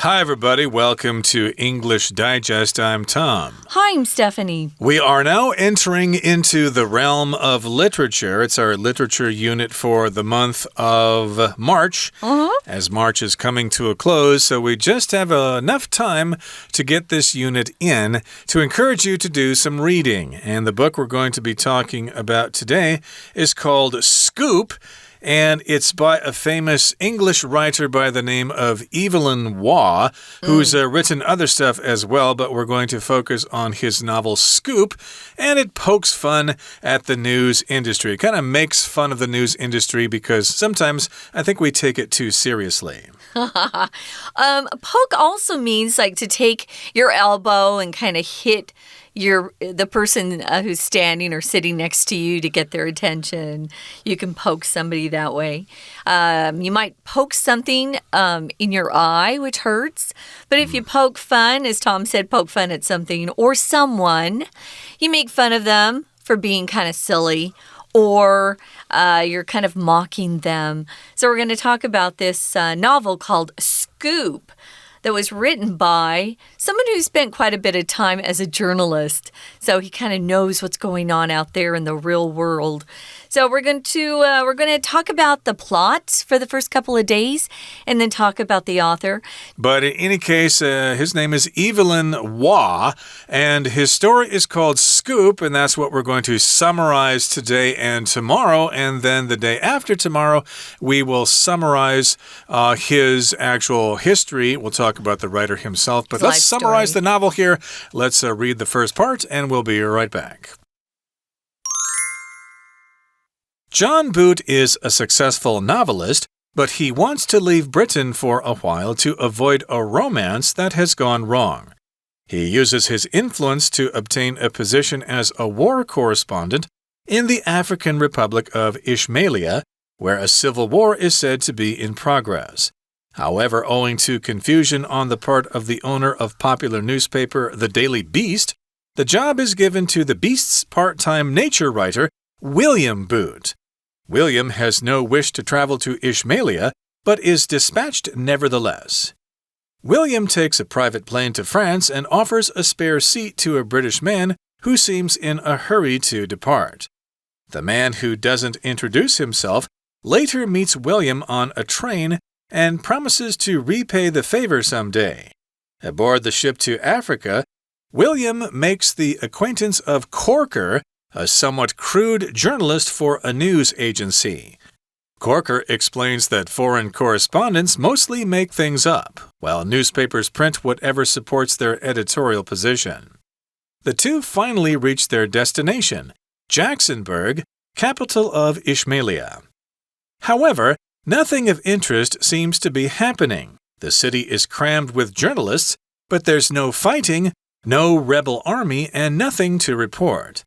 Hi, everybody. Welcome to English Digest. I'm Tom. Hi, I'm Stephanie. We are now entering into the realm of literature. It's our literature unit for the month of March, as March is coming to a close. So we just have enough time to get this unit in to encourage you to do some reading. And the book we're going to be talking about today is called Scoop. And it's by a famous English writer by the name of Evelyn Waugh, who's written other stuff as well, but we're going to focus on his novel Scoop, and it pokes fun at the news industry. It kind of makes fun of the news industry because sometimes I think we take it too seriously. Poke also means like to take your elbow and kind of hit the person who's standing or sitting next to you to get their attention. You can poke somebody that way. You might poke something in your eye, which hurts. But if you poke fun, as Tom said, poke fun at something or someone, you make fun of them for being kind of silly, or you're kind of mocking them. So we're going to talk about this novel called Scoop that was written by someone who spent quite a bit of time as a journalist. So he kind of knows what's going on out there in the real world. So we're going to talk about the plot for the first couple of days and then talk about the author. But in any case, his name is Evelyn Waugh, and his story is called Scoop, and that's what we're going to summarize today and tomorrow. And then the day after tomorrow, we will summarize his actual history. We'll talk about the writer himself, but let's summarize the novel here. Let's read the first part, and we'll be right back. John Boot is a successful novelist, but he wants to leave Britain for a while to avoid a romance that has gone wrong. He uses his influence to obtain a position as a war correspondent in the African Republic of Ishmaelia, where a civil war is said to be in progress. However, owing to confusion on the part of the owner of popular newspaper The Daily Beast, the job is given to the Beast's part-time nature writer, William Boot. William has no wish to travel to Ishmaelia, but is dispatched nevertheless. William takes a private plane to France and offers a spare seat to a British man who seems in a hurry to depart. The man who doesn't introduce himself later meets William on a train and promises to repay the favor someday. Aboard the ship to Africa, William makes the acquaintance of Corker, a somewhat crude journalist for a news agency. Corker explains that foreign correspondents mostly make things up, while newspapers print whatever supports their editorial position. The two finally reach their destination, Jacksonburg, capital of Ishmaelia. However, nothing of interest seems to be happening. The city is crammed with journalists, but there's no fighting, no rebel army, and nothing to report.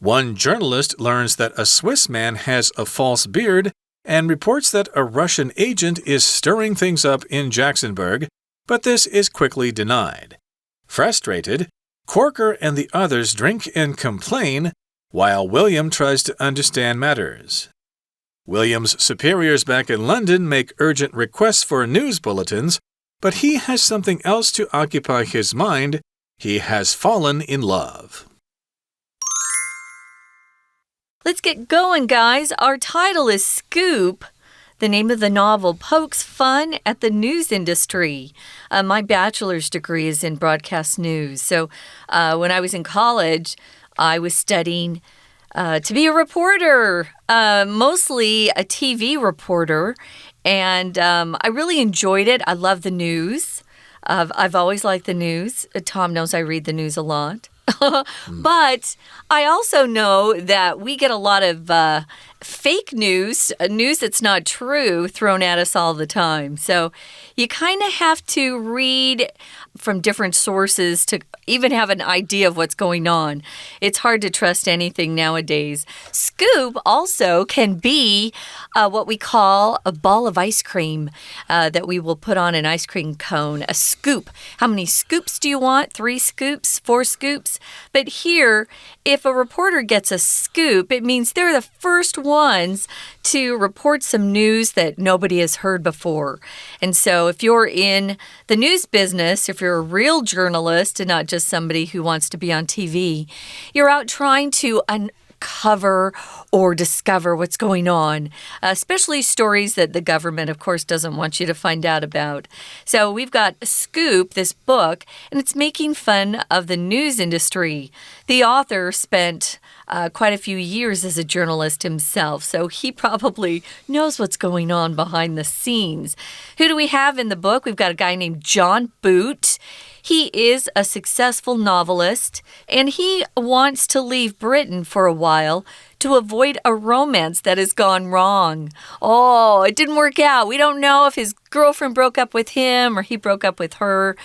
One journalist learns that a Swiss man has a false beard and reports that a Russian agent is stirring things up in Jacksonburg, but this is quickly denied. Frustrated, Corker and the others drink and complain, while William tries to understand matters. William's superiors back in London make urgent requests for news bulletins, but he has something else to occupy his mind. He has fallen in love. Let's get going, guys. Our title is Scoop. The name of the novel pokes fun at the news industry. My bachelor's degree is in broadcast news. So when I was in college, I was studying to be a reporter, mostly a TV reporter. And I really enjoyed it. I love the news. I've always liked the news. Tom knows I read the news a lot. But I also know that we get a lot of fake news that's not true, thrown at us all the time. So you kind of have to read from different sources to even have an idea of what's going on. It's hard to trust anything nowadays. Scoop also can be what we call a ball of ice cream that we will put on an ice cream cone, a scoop. How many scoops do you want? 3 scoops? 4 scoops? But here, if a reporter gets a scoop, it means they're the first one ones to report some news that nobody has heard before. And so if you're in the news business, if you're a real journalist and not just somebody who wants to be on TV, you're out trying to uncover or discover what's going on, especially stories that the government, of course, doesn't want you to find out about. So we've got Scoop, this book, and it's making fun of the news industry. The author spent quite a few years as a journalist himself, so he probably knows what's going on behind the scenes. Who do we have in the book? We've got a guy named John Boot. He is a successful novelist, and he wants to leave Britain for a while to avoid a romance that has gone wrong. Oh, it didn't work out. We don't know if his girlfriend broke up with him or he broke up with her.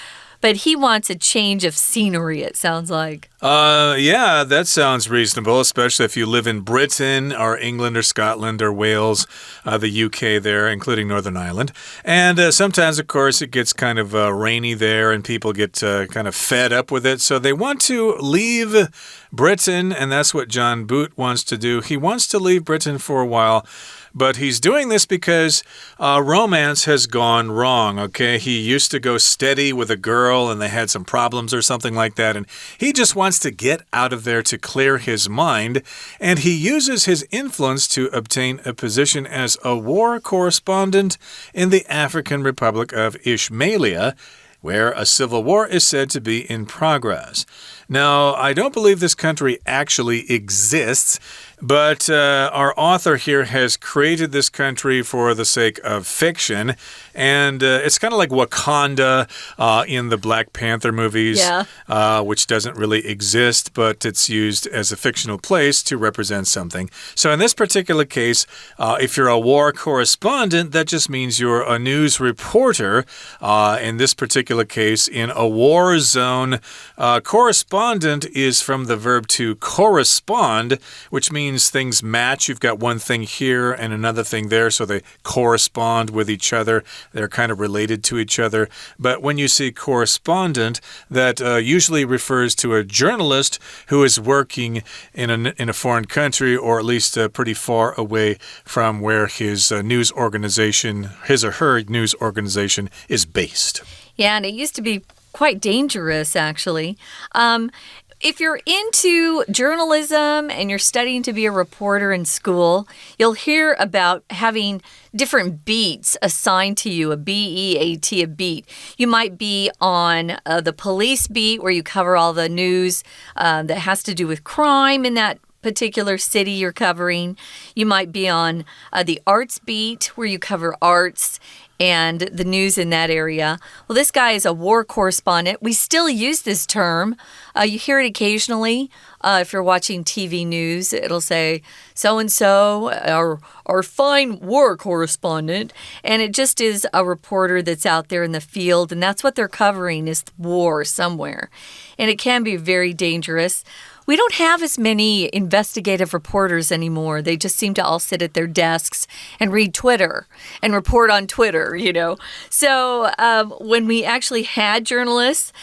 But he wants a change of scenery, it sounds like. Yeah, that sounds reasonable, especially if you live in Britain or England or Scotland or Wales, the UK there, including Northern Ireland. And sometimes, of course, it gets kind of rainy there and people get kind of fed up with it. So they want to leave Britain, and that's what John Boot wants to do. He wants to leave Britain for a while. But he's doing this because romance has gone wrong, okay? He used to go steady with a girl and they had some problems or something like that. And he just wants to get out of there to clear his mind. And he uses his influence to obtain a position as a war correspondent in the African Republic of Ishmaelia, where a civil war is said to be in progress. Now, I don't believe this country actually exists, but our author here has created this country for the sake of fiction, and it's kind of like Wakanda in the Black Panther movies, which doesn't really exist, but it's used as a fictional place to represent something. So in this particular case, if you're a war correspondent, that just means you're a news reporter. In this particular case, in a war zone, correspondent is from the verb to correspond, which means things match. You've got one thing here and another thing there, so they correspond with each other. They're kind of related to each other. But when you see correspondent, that usually refers to a journalist who is working in a foreign country, or at least pretty far away from where his news organization, his or her news organization, is based. Yeah, and it used to be quite dangerous, actually. If you're into journalism and you're studying to be a reporter in school, you'll hear about having different beats assigned to you, a B-E-A-T, a beat. You might be on the police beat, where you cover all the news that has to do with crime in that particular city you're covering. You might be on the arts beat, where you cover arts and the news in that area. Well, this guy is a war correspondent. We still use this term. You hear it occasionally. If you're watching TV news, it'll say, so-and-so, our fine war correspondent. And it just is a reporter that's out there in the field, and that's what they're covering, is war somewhere. And it can be very dangerous. We don't have as many investigative reporters anymore. They just seem to all sit at their desks and read Twitter and report on Twitter, you know. So when we actually had journalists,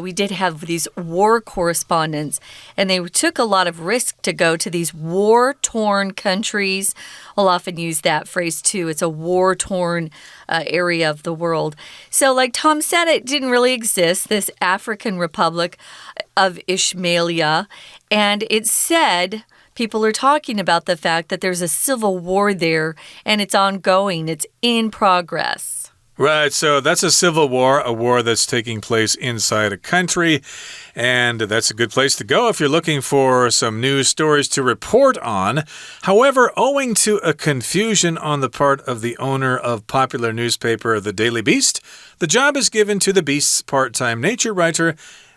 we did have these war correspondents, and they took a lot of risk to go to these war-torn countries. We'll often use that phrase too. It's a war-torn area of the world. So like Tom said, it didn't really exist, this African Republic of Ishmaelia. And it said, people are talking about the fact that there's a civil war there, and it's ongoing. It's in progress. Right, so that's a civil war, a war that's taking place inside a country, and that's a good place to go if you're looking for some news stories to report on. However, owing to a confusion on the part of the owner of popular newspaper The Daily Beast, the job is given to the Beast's part-time nature writer,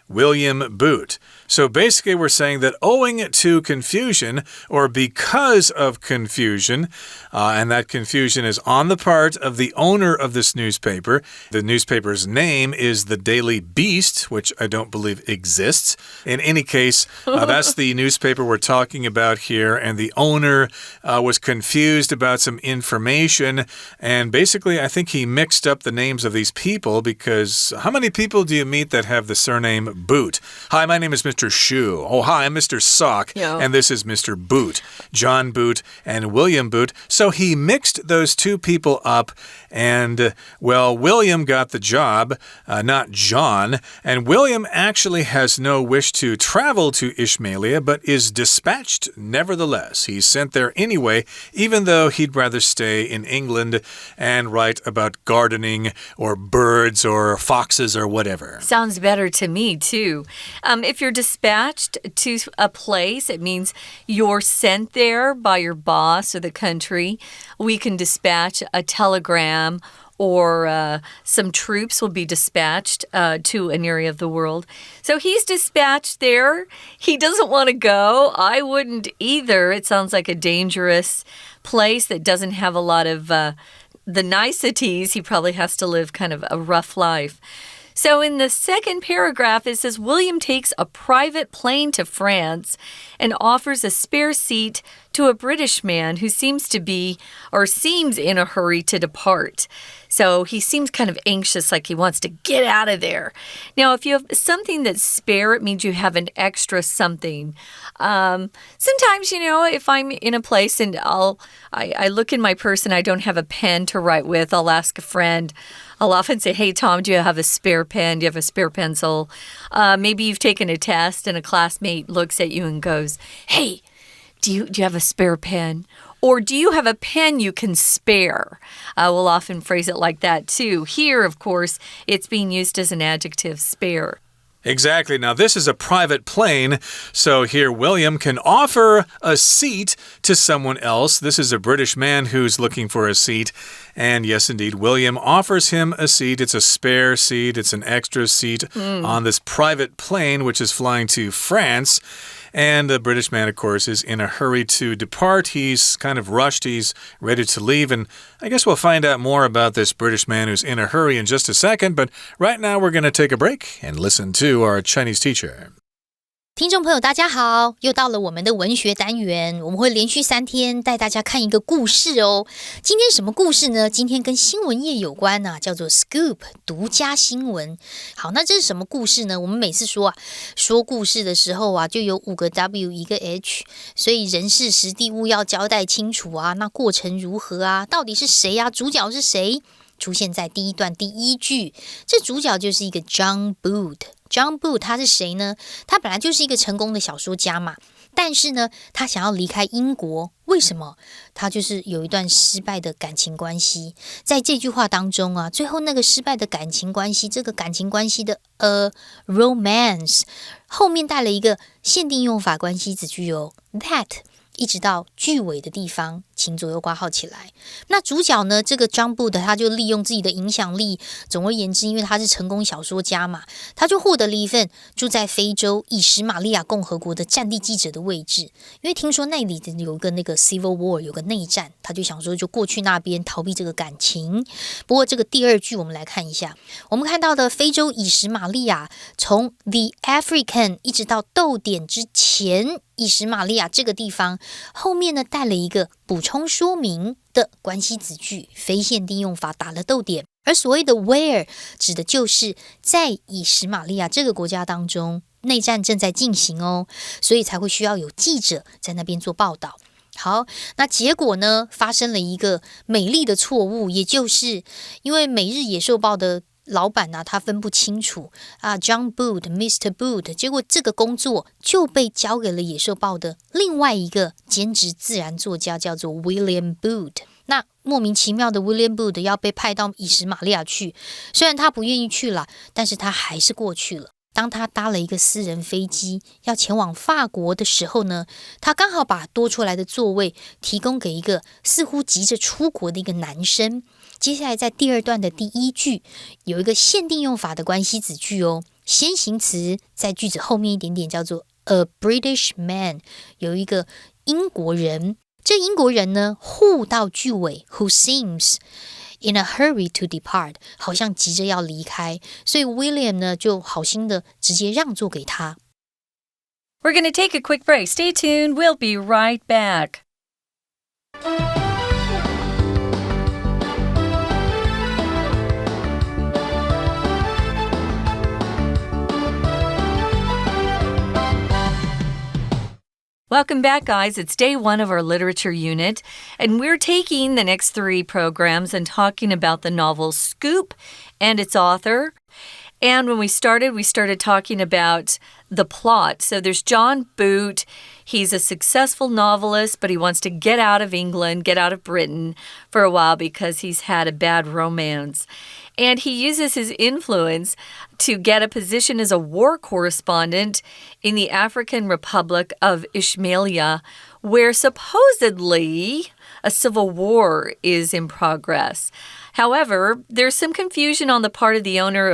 William Boot. So basically we're saying that owing to confusion, or because of confusion, and that confusion is on the part of the owner of this newspaper. The newspaper's name is The Daily Beast, which I don't believe exists. In any case, that's the newspaper we're talking about here, and the owner was confused about some information, and basically I think he mixed up the names of these people, because how many people do you meet that have the surname Boot. Hi, my name is Mr. Shoe. Oh, hi, I'm Mr. Sock. And this is Mr. Boot. John Boot and William Boot. So he mixed those two people up and, well, William got the job, not John. And William actually has no wish to travel to Ishmailia, but is dispatched nevertheless. He's sent there anyway, even though he'd rather stay in England and write about gardening or birds or foxes or whatever. Sounds better to me, too. If you're dispatched to a place, it means you're sent there by your boss or the country. We can dispatch a telegram or some troops will be dispatched to an area of the world. So he's dispatched there. He doesn't want to go. I wouldn't either. It sounds like a dangerous place that doesn't have a lot of the niceties. He probably has to live kind of a rough life. So in the second paragraph, it says, William takes a private plane to France and offers a spare seat to a British man who seems in a hurry to depart. So he seems kind of anxious, like he wants to get out of there. Now, if you have something that's spare, it means you have an extra something. Sometimes, if I'm in a place and I look in my purse and I don't have a pen to write with, I'll ask a friend. I'll often say, hey, Tom, do you have a spare pen? Do you have a spare pencil? Maybe you've taken a test and a classmate looks at you and goes, hey, do you have a spare pen? Or do you have a pen you can spare? We'll often phrase it like that, too. Here, of course, it's being used as an adjective, spare. Exactly. Now, this is a private plane, so here William can offer a seat to someone else. This is a British man who's looking for a seat. And yes, indeed, William offers him a seat. It's a spare seat. It's an extra seat on this private plane, which is flying to France. And the British man, of course, is in a hurry to depart. He's kind of rushed. He's ready to leave. And I guess we'll find out more about this British man who's in a hurry in just a second. But right now, we're going to take a break and listen to our Chinese teacher. 听众朋友大家好，又到了我们的文学单元，我们会连续3天带大家看一个故事哦。今天什么故事呢？今天跟新闻业有关啊，叫做 Scoop 独家新闻。好，那这是什么故事呢？我们每次说故事的时候啊，就有5个 W 1个 H， 所以人事时地物要交代清楚啊，那过程如何啊？到底是谁啊？主角是谁？出现在第一段第一句，这主角就是一个 John Boot。John Boot 他是谁呢？他本来就是一个成功的小说家嘛，但是呢，他想要离开英国，为什么？他就是有一段失败的感情关系。在这句话当中啊，最后那个失败的感情关系，这个感情关系的romance 后面带了一个限定用法关系子句哦 ，that。一直到句尾的地方，请左右括号起来。那主角呢？这个 John Boot 他就利用自己的影响力，总而言之，因为他是成功小说家嘛，他就获得了一份住在非洲以实玛利亚共和国的战地记者的位置。因为听说那里有个那个 Civil War 有个内战，他就想说就过去那边逃避这个感情。不过这个第二句我们来看一下，我们看到的非洲以实玛利亚，从 The African 一直到逗点之前。以实玛利亚这个地方后面呢带了一个补充说明的关系子句，非限定用法打了逗点，而所谓的 where 指的就是在以实玛利亚这个国家当中内战正在进行哦，所以才会需要有记者在那边做报道。好，那结果呢发生了一个美丽的错误，也就是因为每日野兽报的老板啊，他分不清楚啊 ，John Boot、Mr. Boot， 结果这个工作就被交给了野兽报的另外一个兼职自然作家，叫做 William Boot。那莫名其妙的 William Boot 要被派到以实玛利亚去，虽然他不愿意去了，但是他还是过去了。当他搭了一个私人飞机要前往法国的时候呢，他刚好把多出来的座位提供给一个似乎急着出国的一个男生。接下来在第二段的第一句有一个限定用法的关系子句哦，先行词在句子后面一点点叫做 a British man， 有一个英国人，这英国人呢 who 到句尾 who seems in a hurry to depart， 好像急着要离开，所以 William 呢就好心的直接让座给他。 We're going to take a quick break. Stay tuned. We'll be right back. Welcome back, guys. It's day 1 of our literature unit, and we're taking the next 3 programs and talking about the novel Scoop and its author. And when we started talking about the plot. So there's John Boot. He's a successful novelist, but he wants to get out of England, get out of Britain for a while because he's had a bad romance. And he uses his influence to get a position as a war correspondent in the African Republic of Ismailia, where supposedly a civil war is in progress. However, there's some confusion on the part of the owner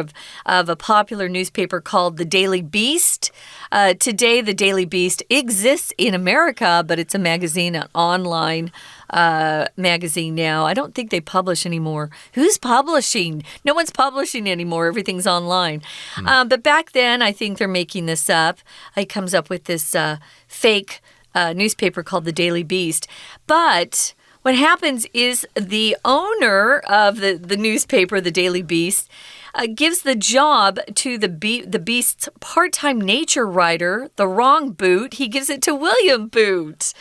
of a popular newspaper called The Daily Beast. Today, The Daily Beast exists in America, but it's a magazine, an online magazine now. I don't think they publish anymore. Who's publishing? No one's publishing anymore. Everything's online. But back then, I think they're making this up. He comes up with this fake newspaper called The Daily Beast. But what happens is the owner of the newspaper, The Daily Beast, gives the job to the Beast's part-time nature writer, the wrong Boot. He gives it to William Boot.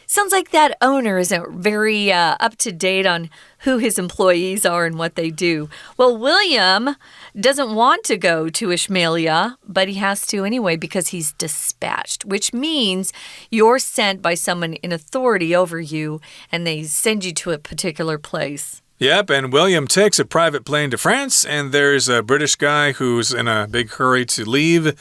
Sounds like that owner isn't very up-to-date on who his employees are and what they do. Well, William doesn't want to go to Ismailia, but he has to anyway because he's dispatched, which means you're sent by someone in authority over you, and they send you to a particular place. Yep, and William takes a private plane to France, and there's a British guy who's in a big hurry to leave.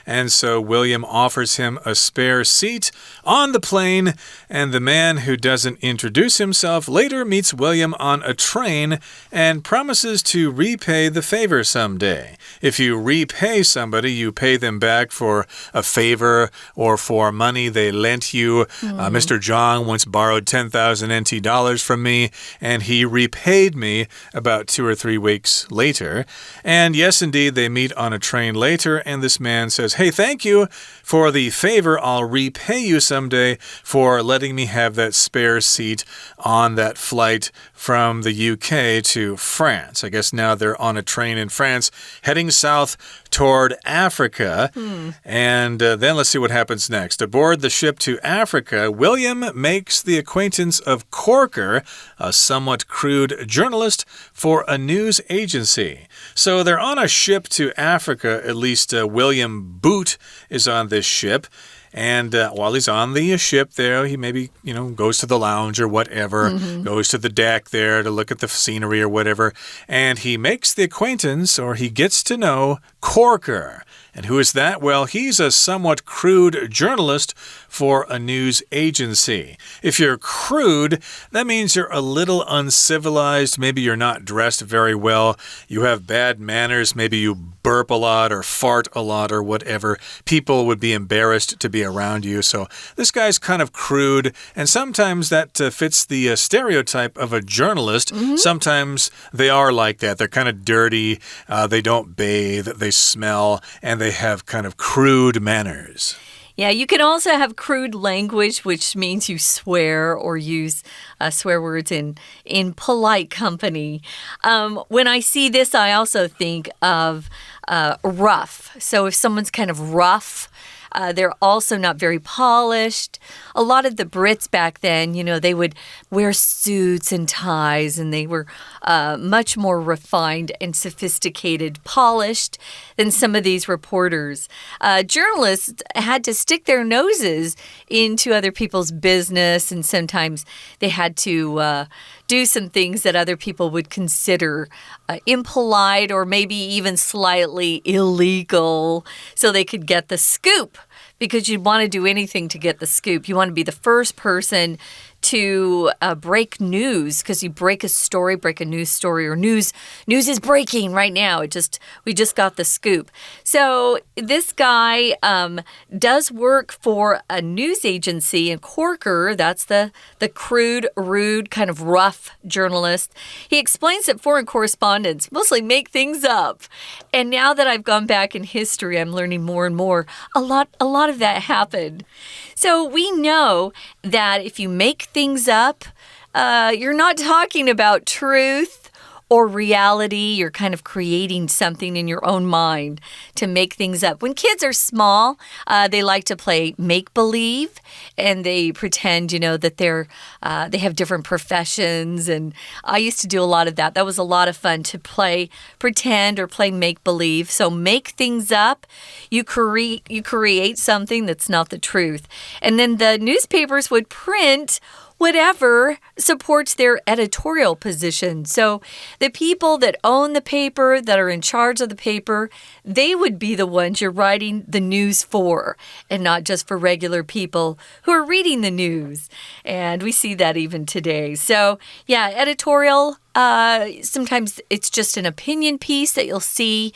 And so William offers him a spare seat on the plane, and the man who doesn't introduce himself later meets William on a train and promises to repay the favor someday. If you repay somebody, you pay them back for a favor or for money they lent you. Mr. John once borrowed 10,000 NT dollars from me, and he repaid me about 2 or 3 weeks later. And yes, indeed, they meet on a train later, and this man says, "Hey, thank you for the favor. I'll repay you someday for letting me have that spare seat on that flight from the UK to France." I guess now they're on a train in France heading south toward Africa. And then let's see what happens next. Aboard the ship to Africa, William makes the acquaintance of Corker, a somewhat crude journalist for a news agency. So they're on a ship to Africa, at least William Boot is on this ship. And while he's on the ship there, he maybe, goes to the lounge or whatever, goes to the deck there to look at the scenery or whatever. And he makes the acquaintance, or he gets to know, Corker. And who is that? Well, he's a somewhat crude journalist for a news agency. If you're crude, that means you're a little uncivilized. Maybe you're not dressed very well. You have bad manners. Maybe you burp a lot or fart a lot or whatever. People would be embarrassed to be around you. So this guy's kind of crude, and sometimes that fits the stereotype of a journalist. Sometimes they are like that. They're kind of dirty. They don't bathe. They smell, and they have kind of crude manners. Yeah, you can also have crude language, which means you swear or use swear words in polite company. When I see this, I also think of rough. So if someone's kind of rough, they're also not very polished. A lot of the Brits back then, they would wear suits and ties, and they were much more refined and sophisticated, polished than some of these reporters. Journalists had to stick their noses into other people's business, and sometimes they had to do some things that other people would consider impolite or maybe even slightly illegal, so they could get the scoop. Because you'd want to do anything to get the scoop. You want to be the first person to break news, because you break a story, break a news story, or news is breaking right now. We just got the scoop. So this guy does work for a news agency in Corker. That's the crude, rude, kind of rough journalist. He explains that foreign correspondents mostly make things up. And now that I've gone back in history, I'm learning more and more. A lot of that happened. So we know that if you make things up, you're not talking about truth or reality. You're kind of creating something in your own mind to make things up. When kids are small, they like to play make-believe, and they pretend, that they have different professions. And I used to do a lot of that. That was a lot of fun to pretend or play make-believe. So make things up. You create something that's not the truth. And then the newspapers would print whatever supports their editorial position. So the people that own the paper, that are in charge of the paper, they would be the ones you're writing the news for, and not just for regular people who are reading the news. And we see that even today. So yeah, editorial, sometimes it's just an opinion piece that you'll see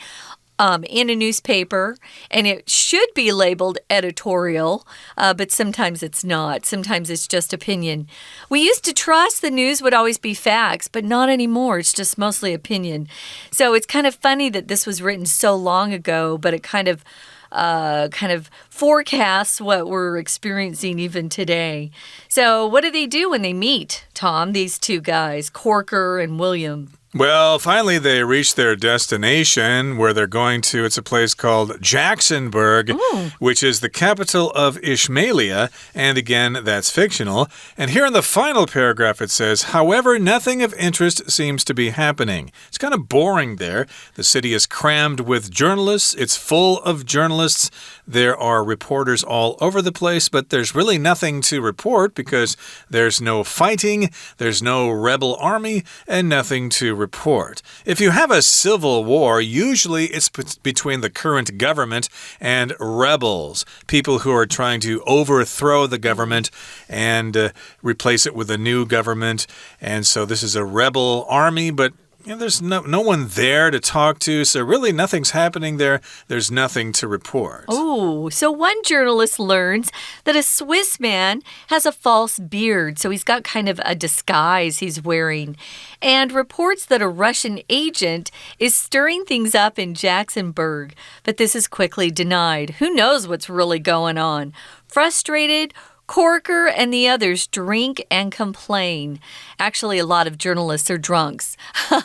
in a newspaper, and it should be labeled editorial, but sometimes it's not. Sometimes it's just opinion. We used to trust the news would always be facts, but not anymore. It's just mostly opinion. So it's kind of funny that this was written so long ago, but it kind of forecasts what we're experiencing even today. So what do they do when they meet, Tom, these two guys, Corker and William? Well, finally they reach their destination where they're going to. It's a place called Jacksonburg, which is the capital of Ishmaelia. And again, that's fictional. And here in the final paragraph it says, however, nothing of interest seems to be happening. It's kind of boring there. The city is crammed with journalists. It's full of journalists. There are reporters all over the place, but there's really nothing to report because there's no fighting, there's no rebel army, and nothing to report. If you have a civil war, usually it's between the current government and rebels, people who are trying to overthrow the government and replace it with a new government. And so this is a rebel army, but there's no one there to talk to, so really nothing's happening there. There's nothing to report. Oh, so one journalist learns that a Swiss man has a false beard, so he's got kind of a disguise he's wearing, and reports that a Russian agent is stirring things up in Jacksonburg, but this is quickly denied. Who knows what's really going on? Frustrated, Corker and the others drink and complain. Actually, a lot of journalists are drunks.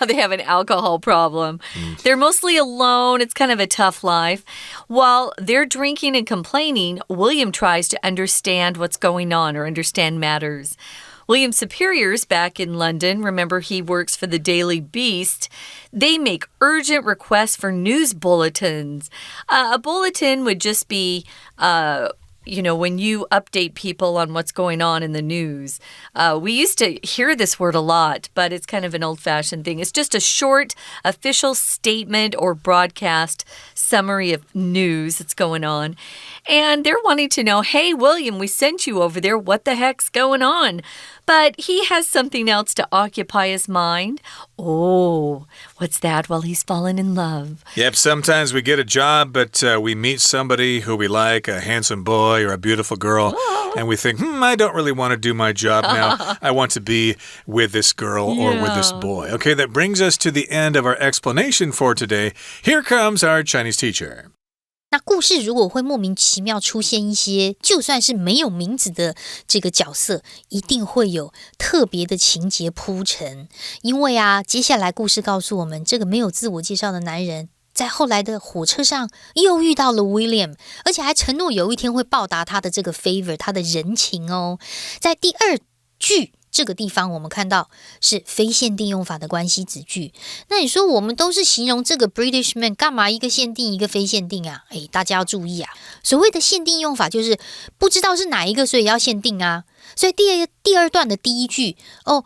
They have an alcohol problem. They're mostly alone. It's kind of a tough life. While they're drinking and complaining, William tries to understand what's going on or understand matters. William's superiors back in London, remember he works for the Daily Beast, they make urgent requests for news bulletins. A bulletin would just be when you update people on what's going on in the news. We used to hear this word a lot, but it's kind of an old-fashioned thing. It's just a short official statement or broadcast summary of news that's going on. And they're wanting to know, hey, William, we sent you over there. What the heck's going on? But he has something else to occupy his mind. Oh, what's that? Well, he's fallen in love. Yep, sometimes we get a job, but we meet somebody who we like, a handsome boy or a beautiful girl, and we think, I don't really want to do my job now. I want to be with this girl or with this boy. Okay, that brings us to the end of our explanation for today. Here comes our Chinese teacher. 那故事如果会莫名其妙出现一些就算是没有名字的这个角色，一定会有特别的情节铺陈。因为接下来故事告诉我们，这个没有自我介绍的男人在后来的火车上又遇到了 William， 而且还承诺有一天会报答他的这个 favor， 他的人情哦。在第二句这个地方我们看到是非限定用法的关系子句。那你说我们都是形容这个 British man， 干嘛一个限定一个非限定啊？大家要注意所谓的限定用法就是不知道是哪一个，所以要限定所以第二段的第一句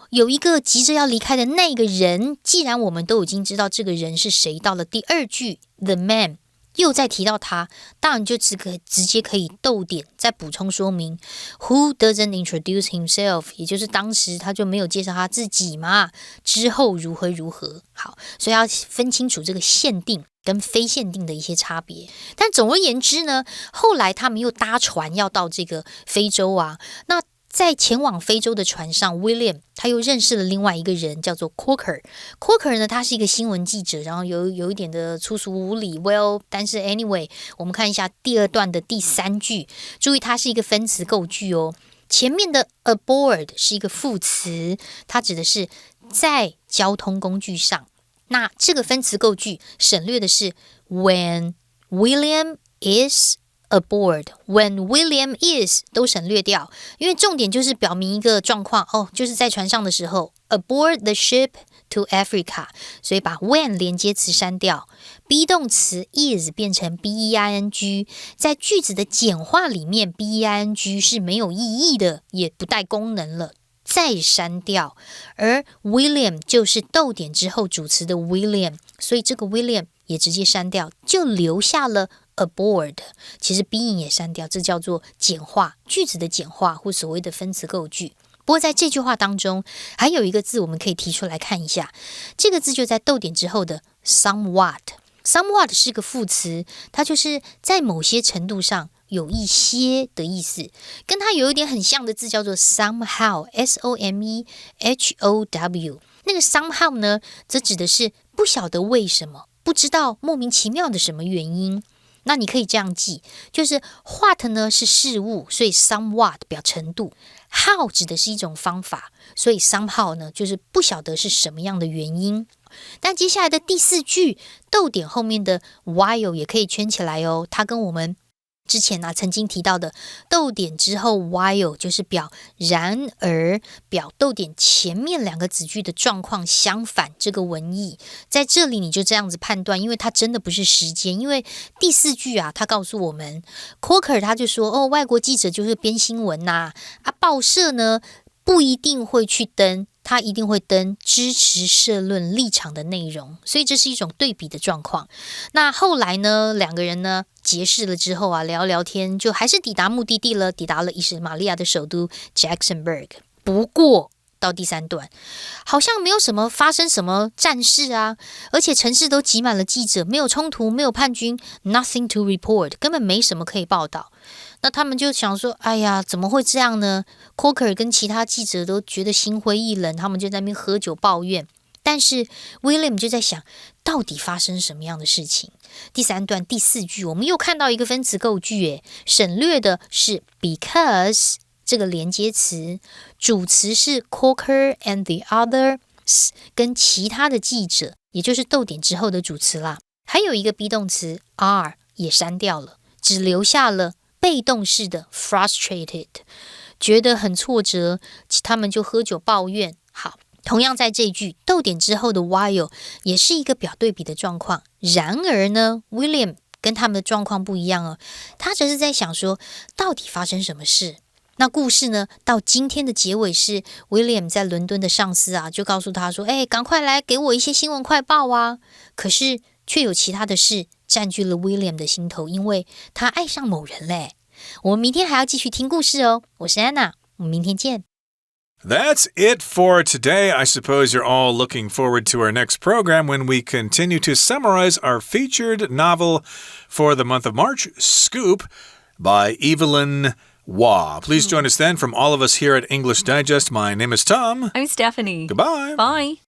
有一个急着要离开的那个人，既然我们都已经知道这个人是谁，到了第二句 the man又再提到他，当然就直接可以逗点再补充说明 Who doesn't introduce himself， 也就是当时他就没有介绍他自己嘛，之后如何如何。好，所以要分清楚这个限定跟非限定的一些差别。但总而言之呢，后来他们又搭船要到这个非洲那在前往非洲的船上 William 他又认识了另外一个人叫做 Corker 呢，他是一个新闻记者，然后有一点的粗俗无礼 但是 anyway 我们看一下第二段的第三句，注意它是一个分词构句前面的 aboard 是一个副词，它指的是在交通工具上。那这个分词构句省略的是 when William is aboard when William is 都省略掉，因为重点就是表明一个状况就是在船上的时候 aboard the ship to Africa， 所以把 when 连接词删掉， be 动词 is 变成 being， 在句子的简化里面 being 是没有意义的，也不带功能了，再删掉，而 William 就是逗点之后主词的 William， 所以这个 William 也直接删掉，就留下了 aboard， 其实 being 也删掉，这叫做简化，句子的简化或所谓的分词构句。不过在这句话当中还有一个字我们可以提出来看一下，这个字就在逗点之后的 somewhat 是个副词，它就是在某些程度上有一些的意思，跟它有一点很像的字叫做 somehow SOMEHOW， 那个 somehow 呢则指的是不晓得为什么，不知道莫名其妙的什么原因。那你可以这样记，就是 what 呢是事物，所以 somewhat 表程度， how 指的是一种方法，所以 somehow 呢就是不晓得是什么样的原因。但接下来的第四句逗点后面的 while 也可以圈起来它跟我们之前曾经提到的逗点之后 while 就是表然而，表逗点前面两个子句的状况相反，这个文意在这里你就这样子判断，因为它真的不是时间，因为第四句它告诉我们 Coker 他就说外国记者就是编新闻报社呢不一定会去登，他一定会登支持社论立场的内容，所以这是一种对比的状况。那后来呢，两个人呢结识了之后聊聊天，就还是抵达目的地了，抵达了伊什马利亚的首都 Jacksonburg。不过到第三段好像没有什么发生什么战事而且城市都挤满了记者，没有冲突，没有叛军， nothing to report， 根本没什么可以报道。那他们就想说哎呀怎么会这样呢？ Coker 跟其他记者都觉得心灰意冷，他们就在那边喝酒抱怨，但是 William 就在想到底发生什么样的事情。第三段第四句我们又看到一个分词构句省略的是 because 这个连接词，主词是 Coker and the others 跟其他的记者，也就是逗点之后的主词啦。还有一个 be 动词 are 也删掉了，只留下了被动式的 frustrated， 觉得很挫折，他们就喝酒抱怨。好，同样在这一句逗点之后的 while 也是一个表对比的状况，然而呢 William 跟他们的状况不一样他只是在想说到底发生什么事。那故事呢到今天的结尾是 William 在伦敦的上司就告诉他说赶快来给我一些新闻快报可是却有其他的事占据了 William 的心头，因为他爱上某人嘞。我们明天还要继续听故事我是 Anna， 我们明天见。That's it for today. I suppose you're all looking forward to our next program when we continue to summarize our featured novel for the month of March, Scoop, by Evelyn Waugh. Please join us then. From all of us here at English Digest, my name is Tom. I'm Stephanie. Goodbye. Bye.